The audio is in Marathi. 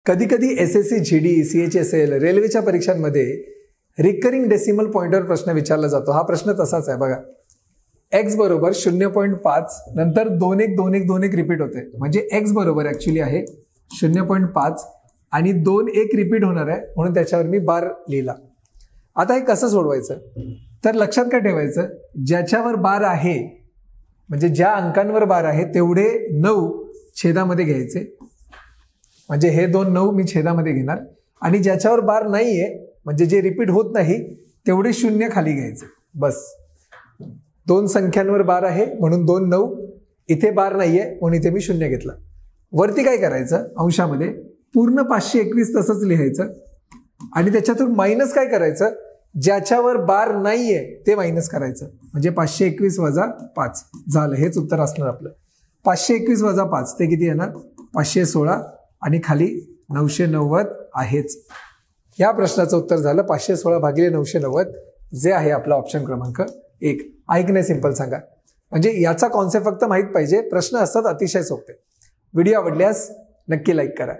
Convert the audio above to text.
कधी कधी SSC GD CHSL रेल्वेच्या परीक्षांमध्ये रिकरिंग डेसिमल पॉइंटवर प्रश्न विचारला जातो. हा प्रश्न तसाच आहे बघा. x बरोबर 0.5 नंतर 2-1-2-1-2-1 रिपीट होते, म्हणजे x बरोबर ऍक्च्युली आहे 0.5 आणि 2-1 रिपीट होणार आहे म्हणून त्याच्यावर मी बार लिहिला. आता हे कसं सोडवायचं तर लक्षात काय ठेवायचं, ज्याच्यावर बार आहे म्हणजे ज्या अंकांवर बार आहे तेवढे 9 छेदामध्ये घ्यायचे, म्हणजे हे 2 9 मी छेदामध्ये घेणार आणि ज्याच्यावर बार नाहीये म्हणजे जे रिपीट होत नाही तेवढे 0 खाली घ्यायचे. बस 2 संख्यांवर बार आहे म्हणून 2 9, इथे बार नाहीये म्हणून इथे मी 0 घेतला. वरती काय करायचं, अंशामध्ये पूर्ण 521 तसंच लिहायचं आणि त्याच्यातून मायनस काय करायचं, ज्याच्यावर बार नाहीये ते मायनस करायचं, म्हणजे 521 वजा 5 झालं. हेच उत्तर असणार आपलं. 521 वजा 5 ते किती येणार, 516 आणि खाली 990 आहेच. या प्रश्नाचं उत्तर झालं 516 भागिले 990, जे आहे आपला ऑप्शन क्रमांक 1. ऐकणे सिंपल सांगा, म्हणजे याचा कॉन्सेप्ट फक्त माहीत पाहिजे. प्रश्न असतात अतिशय सोपे. व्हिडिओ आवडल्यास नक्की लाईक करा.